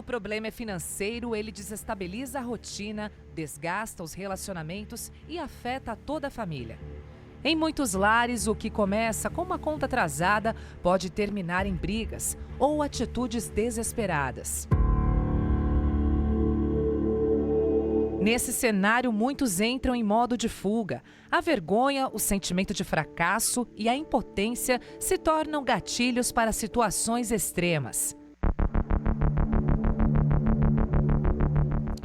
problema é financeiro, ele desestabiliza a rotina, desgasta os relacionamentos e afeta toda a família. Em muitos lares, o que começa com uma conta atrasada pode terminar em brigas ou atitudes desesperadas. Nesse cenário, muitos entram em modo de fuga. A vergonha, o sentimento de fracasso e a impotência se tornam gatilhos para situações extremas.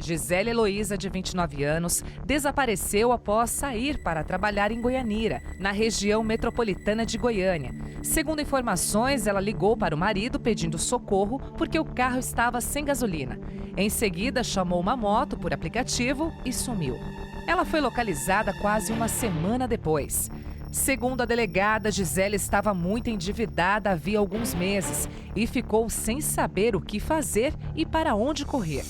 Gisele Heloísa, de 29 anos, desapareceu após sair para trabalhar em Goianira, na região metropolitana de Goiânia. Segundo informações, ela ligou para o marido pedindo socorro porque o carro estava sem gasolina. Em seguida, chamou uma moto por aplicativo e sumiu. Ela foi localizada quase uma semana depois. Segundo a delegada, Gisele estava muito endividada havia alguns meses e ficou sem saber o que fazer e para onde correr.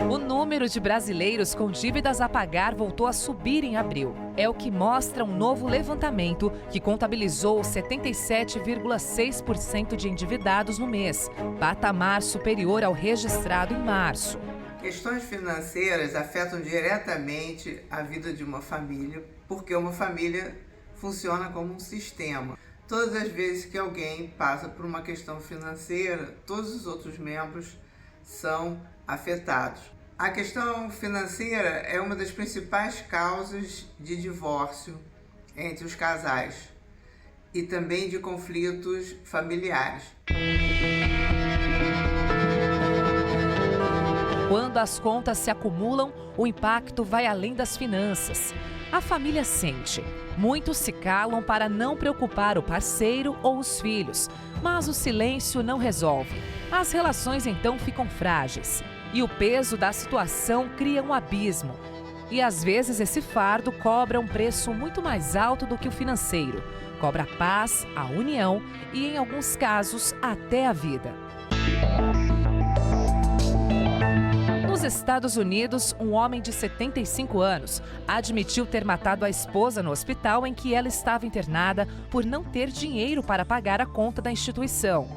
O número de brasileiros com dívidas a pagar voltou a subir em abril. É o que mostra um novo levantamento que contabilizou 77,6% de endividados no mês, patamar superior ao registrado em março. Questões financeiras afetam diretamente a vida de uma família, porque uma família funciona como um sistema. Todas as vezes que alguém passa por uma questão financeira, todos os outros membros são afetados. A questão financeira é uma das principais causas de divórcio entre os casais e também de conflitos familiares. Quando as contas se acumulam, o impacto vai além das finanças. A família sente. Muitos se calam para não preocupar o parceiro ou os filhos, mas o silêncio não resolve. As relações então ficam frágeis e o peso da situação cria um abismo. E às vezes esse fardo cobra um preço muito mais alto do que o financeiro. Cobra a paz, a união e, em alguns casos, até a vida. Nos Estados Unidos, um homem de 75 anos admitiu ter matado a esposa no hospital em que ela estava internada por não ter dinheiro para pagar a conta da instituição.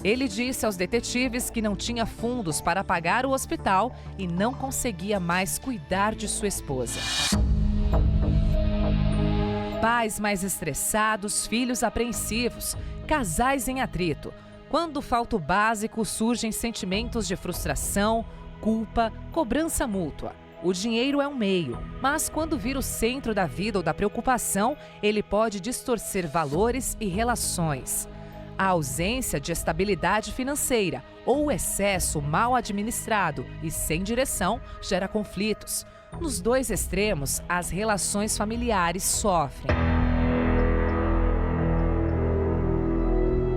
Ele disse aos detetives que não tinha fundos para pagar o hospital e não conseguia mais cuidar de sua esposa. Pais mais estressados, filhos apreensivos, casais em atrito. Quando falta o básico, surgem sentimentos de frustração, culpa, cobrança mútua. O dinheiro é um meio, mas quando vira o centro da vida ou da preocupação, ele pode distorcer valores e relações. A ausência de estabilidade financeira ou o excesso mal administrado e sem direção gera conflitos. Nos dois extremos, as relações familiares sofrem.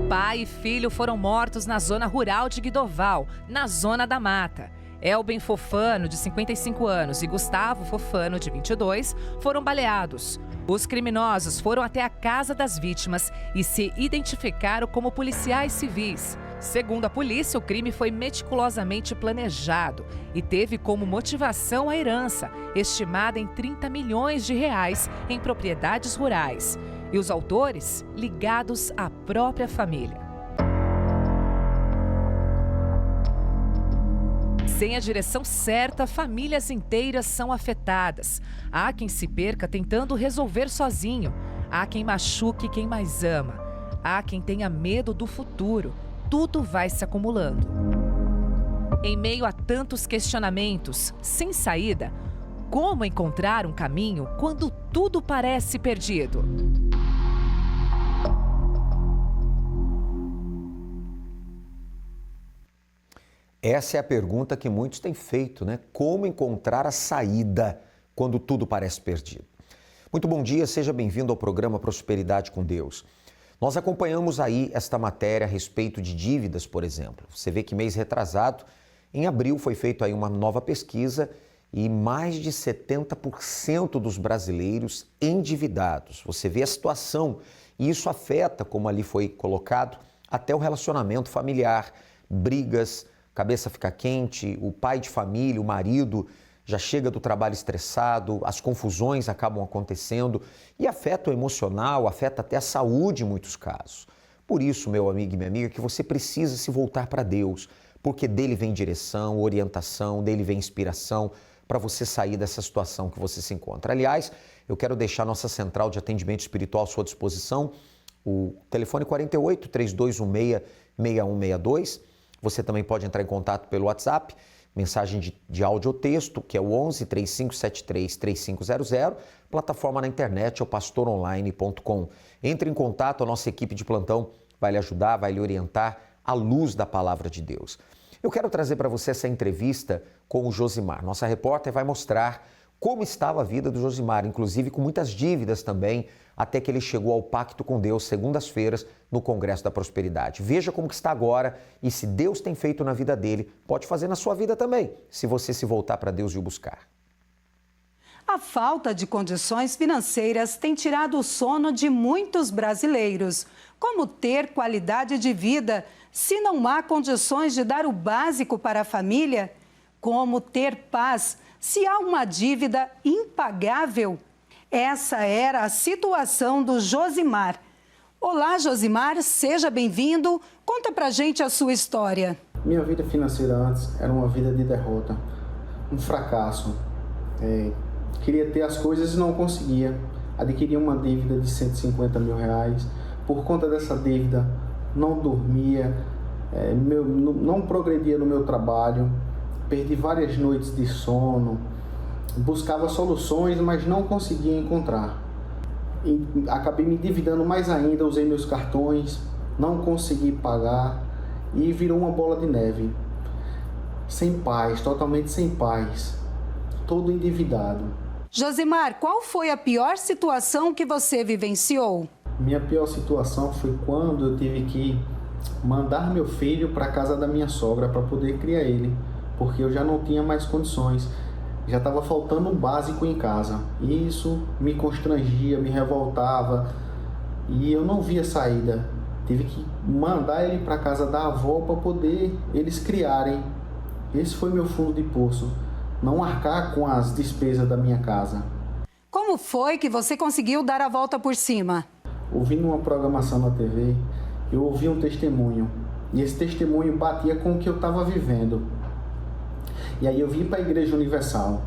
Pai e filho foram mortos na zona rural de Guidoval, na Zona da Mata. Elben Fofano, de 55 anos, e Gustavo Fofano, de 22, foram baleados. Os criminosos foram até a casa das vítimas e se identificaram como policiais civis. Segundo a polícia, o crime foi meticulosamente planejado e teve como motivação a herança, estimada em 30 milhões de reais em propriedades rurais. E os autores ligados à própria família. Sem a direção certa, famílias inteiras são afetadas. Há quem se perca tentando resolver sozinho. Há quem machuque quem mais ama. Há quem tenha medo do futuro. Tudo vai se acumulando. Em meio a tantos questionamentos, sem saída, como encontrar um caminho quando tudo parece perdido? Essa é a pergunta que muitos têm feito, né? Como encontrar a saída quando tudo parece perdido? Muito bom dia, seja bem-vindo ao programa Prosperidade com Deus. Nós acompanhamos aí esta matéria a respeito de dívidas, por exemplo. Você vê que mês retrasado, em abril, foi feita aí uma nova pesquisa e mais de 70% dos brasileiros endividados. Você vê a situação e isso afeta, como ali foi colocado, até o relacionamento familiar, brigas, cabeça fica quente, o pai de família, o marido já chega do trabalho estressado, as confusões acabam acontecendo e afeta o emocional, afeta até a saúde em muitos casos. Por isso, meu amigo e minha amiga, que você precisa se voltar para Deus, porque dele vem direção, orientação, dele vem inspiração para você sair dessa situação que você se encontra. Aliás, eu quero deixar nossa central de atendimento espiritual à sua disposição, o telefone 48 3216 6162. Você também pode entrar em contato pelo WhatsApp, mensagem de áudio ou texto, que é o 11 3573 3500, plataforma na internet é o pastoronline.com. Entre em contato, a nossa equipe de plantão vai lhe ajudar, vai lhe orientar à luz da palavra de Deus. Eu quero trazer para você essa entrevista com o Josimar. Nossa repórter vai mostrar como estava a vida do Josimar, inclusive com muitas dívidas também, até que ele chegou ao pacto com Deus, segundas-feiras, no Congresso da Prosperidade. Veja como que está agora e se Deus tem feito na vida dele, pode fazer na sua vida também, se você se voltar para Deus e o buscar. A falta de condições financeiras tem tirado o sono de muitos brasileiros. Como ter qualidade de vida se não há condições de dar o básico para a família? Como ter paz se há uma dívida impagável? Essa era a situação do Josimar. Olá, Josimar, seja bem-vindo. Conta pra gente a sua história. Minha vida financeira antes era uma vida de derrota, um fracasso. Queria ter as coisas e não conseguia. Adquiri uma dívida de 150 mil reais. Por conta dessa dívida, não dormia, não progredia no meu trabalho. Perdi várias noites de sono. Buscava soluções, mas não conseguia encontrar. E acabei me endividando mais ainda, usei meus cartões, não consegui pagar e virou uma bola de neve. Sem paz, totalmente sem paz, todo endividado. Josimar, qual foi a pior situação que você vivenciou? Minha pior situação foi quando eu tive que mandar meu filho para a casa da minha sogra para poder criar ele, porque eu já não tinha mais condições. Já estava faltando um básico em casa. E isso me constrangia, me revoltava e eu não via saída. Tive que mandar ele para a casa da avó para poder eles criarem. Esse foi meu fundo de poço, não arcar com as despesas da minha casa. Como foi que você conseguiu dar a volta por cima? Ouvindo uma programação na TV, eu ouvi um testemunho. E esse testemunho batia com o que eu estava vivendo. E aí eu vim para a Igreja Universal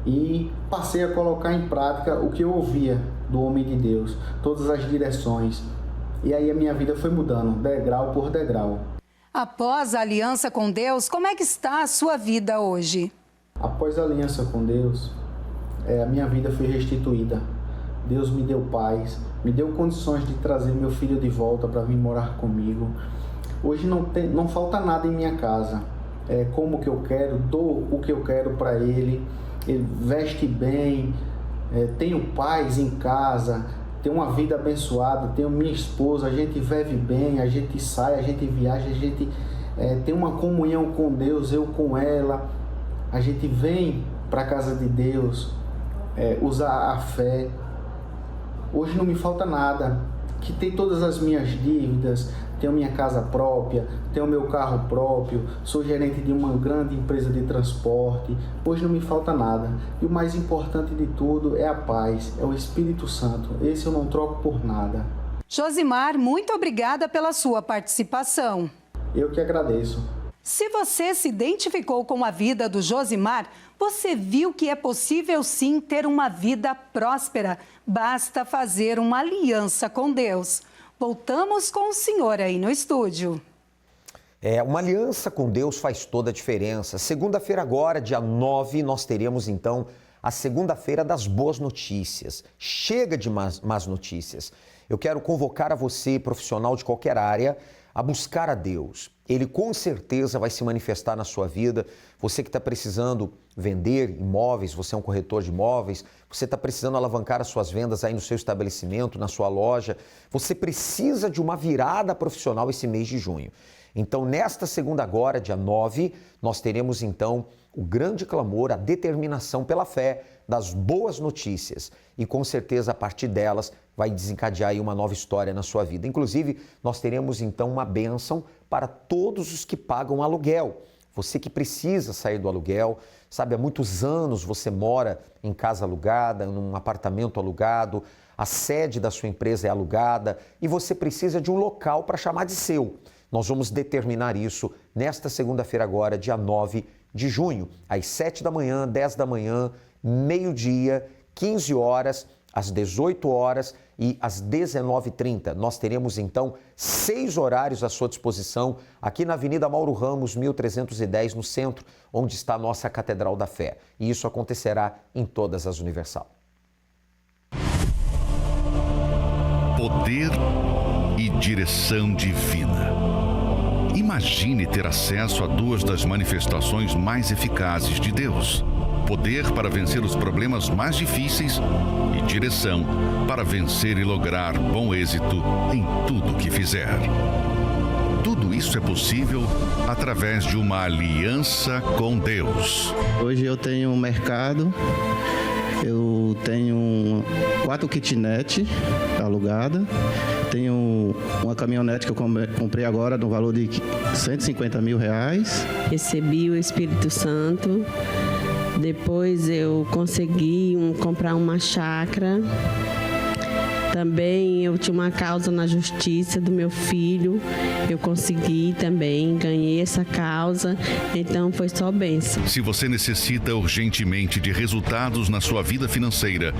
e passei a colocar em prática o que eu ouvia do homem de Deus, todas as direções. E aí a minha vida foi mudando, degrau por degrau. Após a aliança com Deus, como é que está a sua vida hoje? Após a aliança com Deus, a minha vida foi restituída. Deus me deu paz, me deu condições de trazer meu filho de volta para vir morar comigo. Hoje não falta nada em minha casa. Como que eu quero, dou o que eu quero para ele veste bem, tenho paz em casa, tenho uma vida abençoada, tenho minha esposa, a gente vive bem, a gente sai, a gente viaja, a gente tem uma comunhão com Deus, eu com ela, a gente vem para a casa de Deus, usar a fé. Hoje não me falta nada, quitei todas as minhas dívidas, tenho minha casa própria, tenho meu carro próprio, sou gerente de uma grande empresa de transporte. Hoje não me falta nada. E o mais importante de tudo é a paz, é o Espírito Santo. Esse eu não troco por nada. Josimar, muito obrigada pela sua participação. Eu que agradeço. Se você se identificou com a vida do Josimar, você viu que é possível sim ter uma vida próspera. Basta fazer uma aliança com Deus. Voltamos com o senhor aí no estúdio. Uma aliança com Deus faz toda a diferença. Segunda-feira agora, dia 9, nós teremos então a segunda-feira das boas notícias. Chega de más notícias. Eu quero convocar a você, profissional de qualquer área, a buscar a Deus. Ele com certeza vai se manifestar na sua vida. Você que está precisando vender imóveis, você é um corretor de imóveis, você está precisando alavancar as suas vendas aí no seu estabelecimento, na sua loja, você precisa de uma virada profissional esse mês de junho. Então, nesta segunda agora, dia 9, nós teremos então o grande clamor, a determinação pela fé das boas notícias. E com certeza, a partir delas, vai desencadear aí uma nova história na sua vida. Inclusive, nós teremos então uma bênção para todos os que pagam aluguel. Você que precisa sair do aluguel, sabe, há muitos anos você mora em casa alugada, num apartamento alugado, a sede da sua empresa é alugada e você precisa de um local para chamar de seu. Nós vamos determinar isso nesta segunda-feira agora, dia 9 de junho, às 7 da manhã, 10 da manhã, meio-dia, 15 horas, às 18 horas e às 19h30. Nós teremos então 6 horários à sua disposição aqui na Avenida Mauro Ramos, 1310, no centro, onde está a nossa Catedral da Fé. E isso acontecerá em todas as Universal. Poder e direção divina. Imagine ter acesso a duas das manifestações mais eficazes de Deus. Poder para vencer os problemas mais difíceis e direção para vencer e lograr bom êxito em tudo que fizer. Tudo isso é possível através de uma aliança com Deus. Hoje eu tenho um mercado, eu tenho 4 kitnet alugadas, tenho uma caminhonete que eu comprei agora no valor de R$150 mil. Recebi o Espírito Santo. Depois eu consegui comprar uma chácara. Também eu tinha uma causa na justiça do meu filho. Eu consegui também, ganhei essa causa. Então foi só bênção. Se você necessita urgentemente de resultados na sua vida financeira,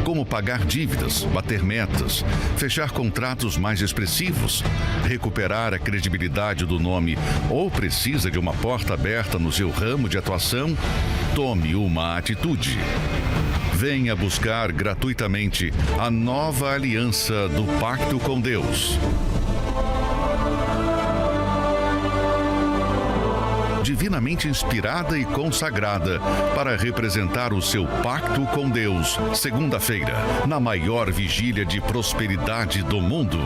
como pagar dívidas, bater metas, fechar contratos mais expressivos, recuperar a credibilidade do nome ou precisa de uma porta aberta no seu ramo de atuação, tome uma atitude. Venha buscar gratuitamente a nova aliança do Pacto com Deus. Divinamente inspirada e consagrada para representar o seu pacto com Deus, segunda-feira, na maior vigília de prosperidade do mundo.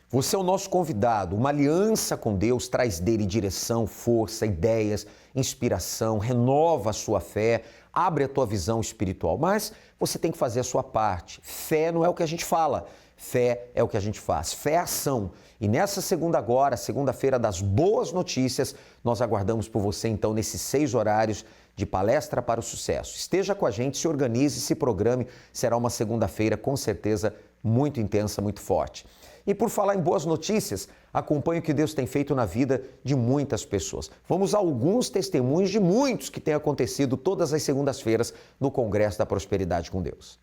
Você é o nosso convidado. Uma aliança com Deus traz dele direção, força, ideias, inspiração, renova a sua fé, abre a tua visão espiritual. Mas você tem que fazer a sua parte. Fé não é o que a gente fala, fé é o que a gente faz. Fé é ação. E nessa segunda-feira das boas notícias, nós aguardamos por você então nesses 6 horários de palestra para o sucesso. Esteja com a gente, se organize, se programe. Será uma segunda-feira com certeza muito intensa, muito forte. E por falar em boas notícias, acompanhe o que Deus tem feito na vida de muitas pessoas. Vamos a alguns testemunhos de muitos que têm acontecido todas as segundas-feiras no Congresso da Prosperidade com Deus.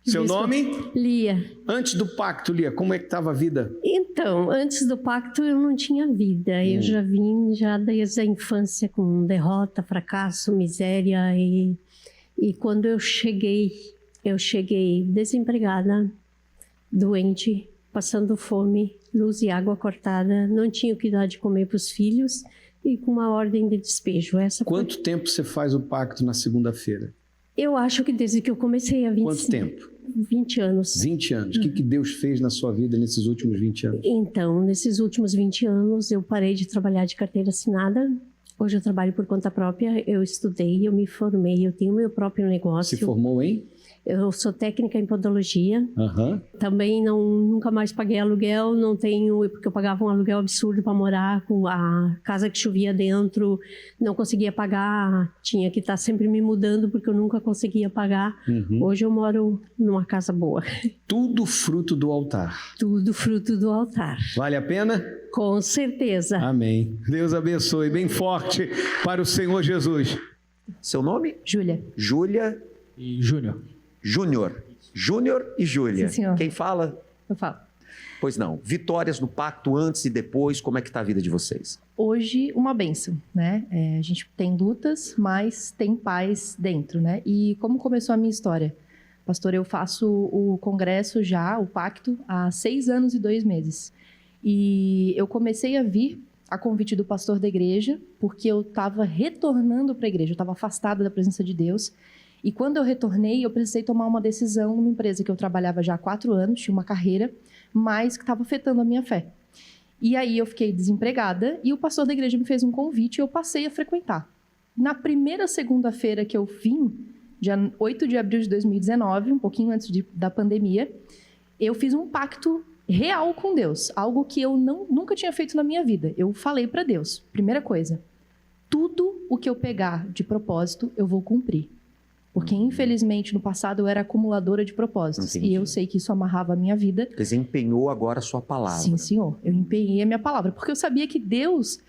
Seu nome? Lia. Antes do pacto, Lia, como é que estava a vida? Então, antes do pacto eu não tinha vida. Eu já vim desde a infância com derrota, fracasso, miséria. E quando eu cheguei desempregada, doente, passando fome, luz e água cortada, não tinha o que dar de comer para os filhos e com uma ordem de despejo. Quanto tempo você faz o pacto na segunda-feira? Eu acho que desde que eu comecei a 20... Quanto tempo? 20 anos. 20 anos. O que Deus fez na sua vida nesses últimos 20 anos? Então, nesses últimos 20 anos, eu parei de trabalhar de carteira assinada. Hoje eu trabalho por conta própria. Eu estudei, eu me formei, eu tenho meu próprio negócio. Se formou em? Eu sou técnica em podologia. Uhum. Também nunca mais paguei aluguel, não tenho, porque eu pagava um aluguel absurdo para morar, com a casa que chovia dentro, não conseguia pagar, tinha que estar sempre me mudando porque eu nunca conseguia pagar. Uhum. Hoje eu moro numa casa boa. Tudo fruto do altar. Tudo fruto do altar. Vale a pena? Com certeza. Amém. Deus abençoe bem forte para o Senhor Jesus. Seu nome? Júlia. Júlia e Júnior. Júnior. Júnior e Júlia. Sim, senhor. Quem fala? Eu falo. Pois não. Vitórias no pacto antes e depois, como é que está a vida de vocês? Hoje, uma bênção, né? A gente tem lutas, mas tem paz dentro, né? E como começou a minha história? Pastor, eu faço o congresso já, o pacto, há 6 anos e 2 meses. E eu comecei a vir a convite do pastor da igreja, porque eu estava retornando para a igreja, eu estava afastada da presença de Deus. E quando eu retornei, eu precisei tomar uma decisão numa empresa que eu trabalhava já há 4 anos, tinha uma carreira, mas que estava afetando a minha fé. E aí eu fiquei desempregada e o pastor da igreja me fez um convite e eu passei a frequentar. Na primeira segunda-feira que eu vim, dia 8 de abril de 2019, um pouquinho antes da pandemia, eu fiz um pacto real com Deus, algo que eu nunca tinha feito na minha vida. Eu falei para Deus, primeira coisa, tudo o que eu pegar de propósito, eu vou cumprir. Porque, infelizmente, no passado eu era acumuladora de propósitos. Entendi. E eu sei que isso amarrava a minha vida. Você empenhou agora a sua palavra. Sim, Senhor. Eu empenhei a minha palavra. Porque eu sabia que Deus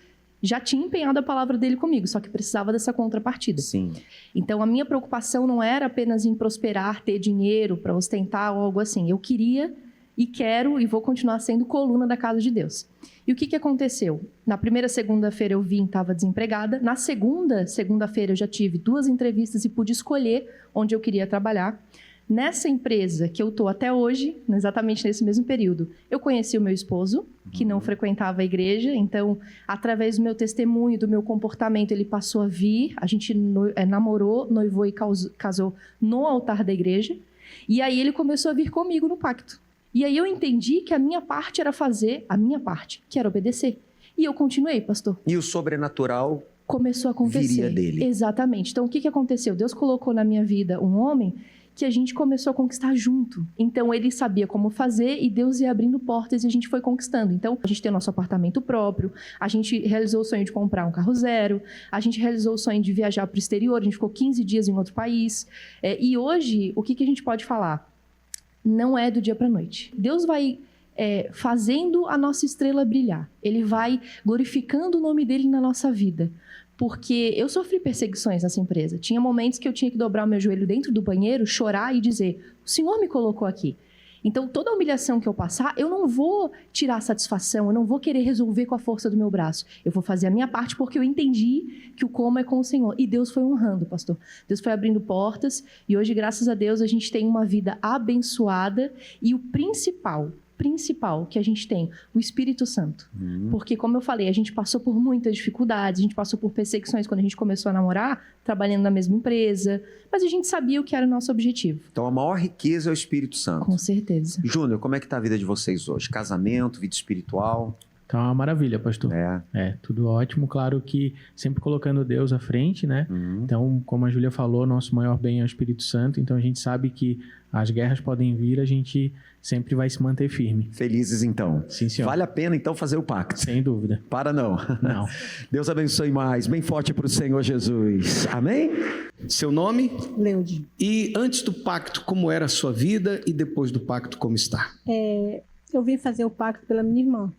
já tinha empenhado a palavra dele comigo. Só que precisava dessa contrapartida. Sim. Então, a minha preocupação não era apenas em prosperar, ter dinheiro para ostentar ou algo assim. Eu queria e quero e vou continuar sendo coluna da casa de Deus. E o que aconteceu? Na primeira segunda-feira eu vim, estava desempregada. Na segunda-feira eu já tive 2 entrevistas e pude escolher onde eu queria trabalhar. Nessa empresa que eu estou até hoje, exatamente nesse mesmo período, eu conheci o meu esposo, que não frequentava a igreja. Então, através do meu testemunho, do meu comportamento, ele passou a vir. A gente namorou, noivou e casou no altar da igreja. E aí ele começou a vir comigo no pacto. E aí eu entendi que a minha parte era fazer a minha parte, que era obedecer. E eu continuei, pastor. E o sobrenatural começou a acontecer. Viria dele. Exatamente. Então, o que aconteceu? Deus colocou na minha vida um homem que a gente começou a conquistar junto. Então, ele sabia como fazer e Deus ia abrindo portas e a gente foi conquistando. Então, a gente tem o nosso apartamento próprio, a gente realizou o sonho de comprar um carro zero, a gente realizou o sonho de viajar para o exterior, a gente ficou 15 dias em outro país. E hoje, o que a gente pode falar? Não é do dia para a noite. Deus vai fazendo a nossa estrela brilhar. Ele vai glorificando o nome dele na nossa vida. Porque eu sofri perseguições nessa empresa. Tinha momentos que eu tinha que dobrar o meu joelho dentro do banheiro, chorar e dizer, o Senhor me colocou aqui. Então, toda a humilhação que eu passar, eu não vou tirar a satisfação, eu não vou querer resolver com a força do meu braço. Eu vou fazer a minha parte porque eu entendi que o como é com o Senhor. E Deus foi honrando, pastor. Deus foi abrindo portas e hoje, graças a Deus, a gente tem uma vida abençoada e o principal que a gente tem, o Espírito Santo. Porque, como eu falei, a gente passou por muitas dificuldades, a gente passou por perseguições quando a gente começou a namorar, trabalhando na mesma empresa, mas a gente sabia o que era o nosso objetivo. Então, a maior riqueza é o Espírito Santo. Com certeza. Júnior, como é que está a vida de vocês hoje? Casamento, vida espiritual? Tá uma maravilha, pastor. Tudo ótimo. Claro que sempre colocando Deus à frente, né? Então, como a Júlia falou, nosso maior bem é o Espírito Santo. Então, a gente sabe que as guerras podem vir, a gente sempre vai se manter firme. Felizes, então. Sim, senhor. Vale a pena, então, fazer o pacto? Sem dúvida. Para não. Não. Deus abençoe mais. Bem forte para o Senhor Jesus. Amém? Seu nome? Leude. E antes do pacto, como era a sua vida? E depois do pacto, como está? Eu vim fazer o pacto pela minha irmã.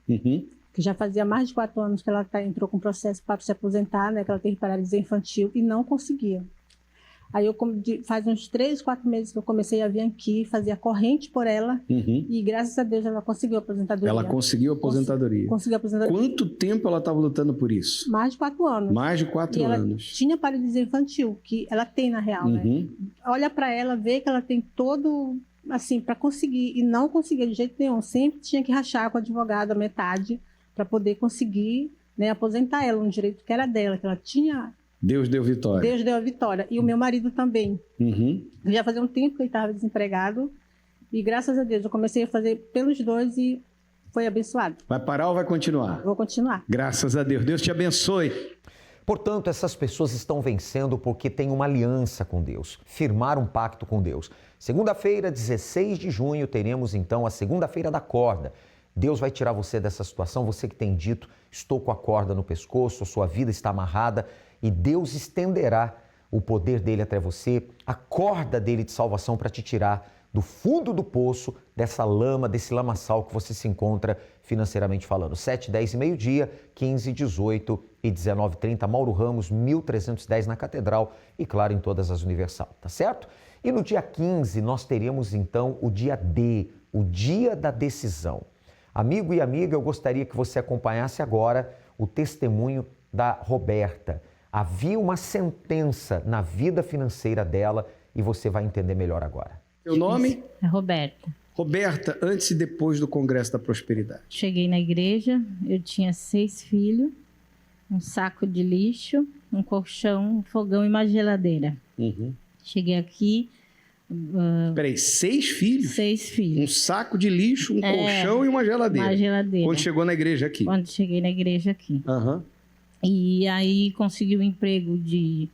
Que já fazia mais de 4 anos que ela entrou com processo para se aposentar, né? Que ela teve paralisia infantil e não conseguia. Aí faz uns 3, 4 meses que eu comecei a vir aqui, fazia corrente por ela e graças a Deus ela conseguiu a aposentadoria. Ela conseguiu a aposentadoria. Conseguiu a aposentadoria. Quanto tempo ela estava lutando por isso? Mais de 4 anos. Mais de 4 anos. Ela tinha paralisia infantil, que ela tem na real, né? Olha para ela, vê que ela tem todo, assim, para conseguir e não conseguia de jeito nenhum. Sempre tinha que rachar com o advogado a metade para poder conseguir, né, aposentar ela, um direito que era dela, que ela tinha. Deus deu vitória. Deus deu a vitória. E o meu marido também. Já fazia um tempo que ele estava desempregado. E graças a Deus eu comecei a fazer pelos dois e foi abençoado. Vai parar ou vai continuar? Vou continuar. Graças a Deus. Deus te abençoe. Portanto, essas pessoas estão vencendo porque têm uma aliança com Deus, firmaram um pacto com Deus. Segunda-feira, 16 de junho, teremos então a segunda-feira da corda. Deus vai tirar você dessa situação, você que tem dito, estou com a corda no pescoço, a sua vida está amarrada, e Deus estenderá o poder dele até você, a corda dele de salvação para te tirar do fundo do poço, dessa lama, desse lamaçal que você se encontra financeiramente falando. 7, 10 e meio-dia, 15, 18 e 19h30, Mauro Ramos, 1310 na Catedral e, claro, em todas as Universal, tá certo? E no dia 15 nós teremos então o dia D, o dia da decisão. Amigo e amiga, eu gostaria que você acompanhasse agora o testemunho da Roberta. Havia uma sentença na vida financeira dela e você vai entender melhor agora. Seu nome? É Roberta. Roberta, antes e depois do Congresso da Prosperidade. Cheguei na igreja, eu tinha 6 filhos, um saco de lixo, um colchão, um fogão e uma geladeira. Cheguei aqui... Peraí, 6 filhos? 6 filhos. Um saco de lixo, um colchão e uma geladeira. Uma geladeira. Quando chegou na igreja aqui? Quando cheguei na igreja aqui. E aí consegui um emprego de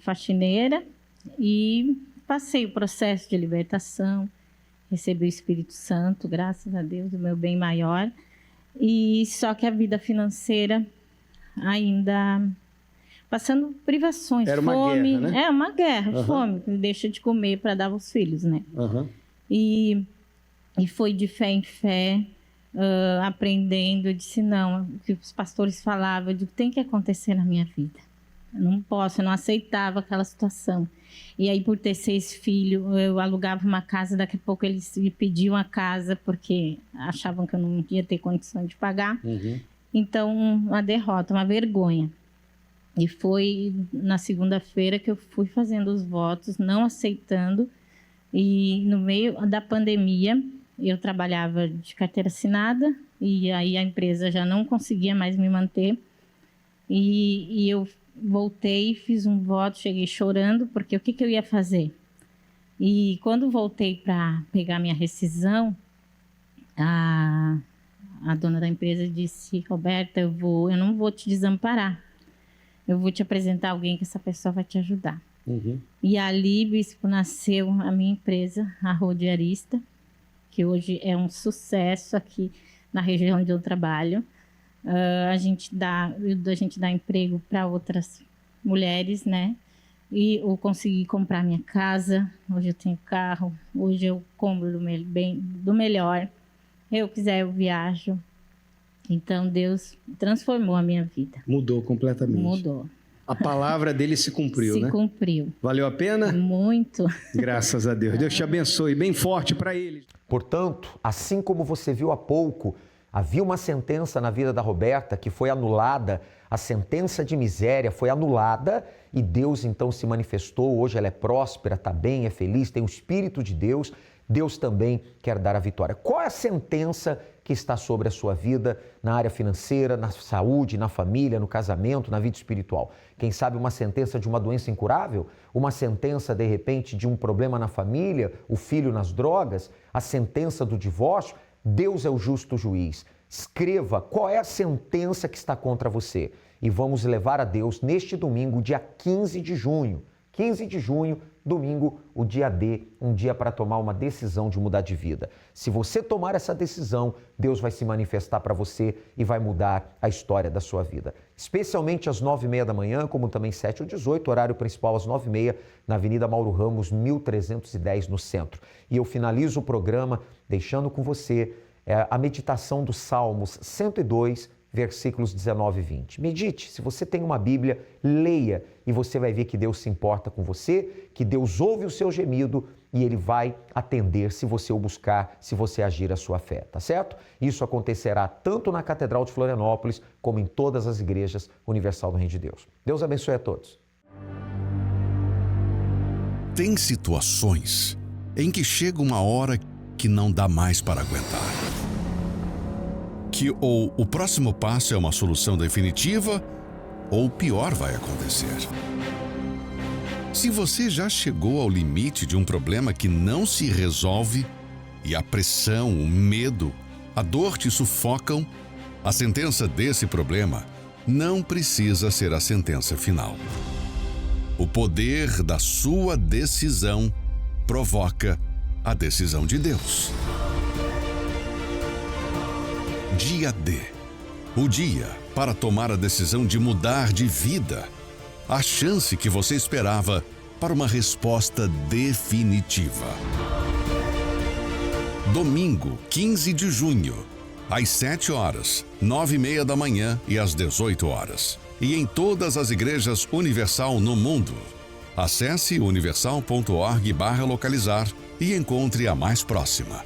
faxineira e passei o processo de libertação, recebi o Espírito Santo, graças a Deus, o meu bem maior. E só que a vida financeira ainda passando privações, Era uma fome. guerra, né? É uma guerra, fome, deixa de comer para dar aos filhos, né? E foi de fé em fé, aprendendo. Eu disse, não, o que os pastores falavam, eu digo, tem que acontecer na minha vida. Eu não posso, eu não aceitava aquela situação. E aí, por ter 6 filhos, eu alugava uma casa, daqui a pouco eles me pediam a casa, porque achavam que eu não ia ter condição de pagar. Então, uma derrota, uma vergonha. E foi na segunda-feira que eu fui fazendo os votos, não aceitando. E no meio da pandemia, eu trabalhava de carteira assinada, e aí a empresa já não conseguia mais me manter. E eu voltei, fiz um voto, cheguei chorando, porque o que eu ia fazer? E quando voltei para pegar minha rescisão, a dona da empresa disse, Roberta, eu não vou te desamparar, eu vou te apresentar alguém que essa pessoa vai te ajudar. E ali, Bispo, nasceu a minha empresa, a Rodiarista, que hoje é um sucesso aqui na região onde eu trabalho. A gente dá emprego para outras mulheres, né? E eu consegui comprar minha casa, hoje eu tenho carro, hoje eu compro do melhor. Eu quiser, eu viajo. Então, Deus transformou a minha vida. Mudou completamente. Mudou. A palavra dele se cumpriu, né? Se cumpriu. Valeu a pena? Muito. Graças a Deus. Deus te abençoe. Bem forte para ele. Portanto, assim como você viu há pouco, havia uma sentença na vida da Roberta que foi anulada, a sentença de miséria foi anulada e Deus então se manifestou. Hoje ela é próspera, está bem, é feliz, tem o Espírito de Deus. Deus também quer dar a vitória. Qual é a sentença que está sobre a sua vida na área financeira, na saúde, na família, no casamento, na vida espiritual? Quem sabe uma sentença de uma doença incurável? Uma sentença, de repente, de um problema na família, o filho nas drogas? A sentença do divórcio? Deus é o justo juiz. Escreva qual é a sentença que está contra você e vamos levar a Deus neste domingo, dia 15 de junho. 15 de junho, domingo, o dia D, um dia para tomar uma decisão de mudar de vida. Se você tomar essa decisão, Deus vai se manifestar para você e vai mudar a história da sua vida. Especialmente às 9h30 da manhã, como também 7 ou 18, horário principal às 9h30, na Avenida Mauro Ramos, 1310, no centro. E eu finalizo o programa deixando com você a meditação dos Salmos 102, versículos 19 e 20. Medite, se você tem uma Bíblia, leia e você vai ver que Deus se importa com você, que Deus ouve o seu gemido e Ele vai atender se você o buscar, se você agir a sua fé, tá certo? Isso acontecerá tanto na Catedral de Florianópolis como em todas as igrejas Universal do Reino de Deus. Deus abençoe a todos. Tem situações em que chega uma hora que não dá mais para aguentar. Que ou o próximo passo é uma solução definitiva, ou o pior vai acontecer. Se você já chegou ao limite de um problema que não se resolve, e a pressão, o medo, a dor te sufocam, a sentença desse problema não precisa ser a sentença final. O poder da sua decisão provoca a decisão de Deus. Dia D. O dia para tomar a decisão de mudar de vida. A chance que você esperava para uma resposta definitiva. Domingo, 15 de junho, às 7 horas, 9h30 da manhã e às 18 horas. E em todas as igrejas Universal no mundo. Acesse universal.org/localizar e encontre a mais próxima.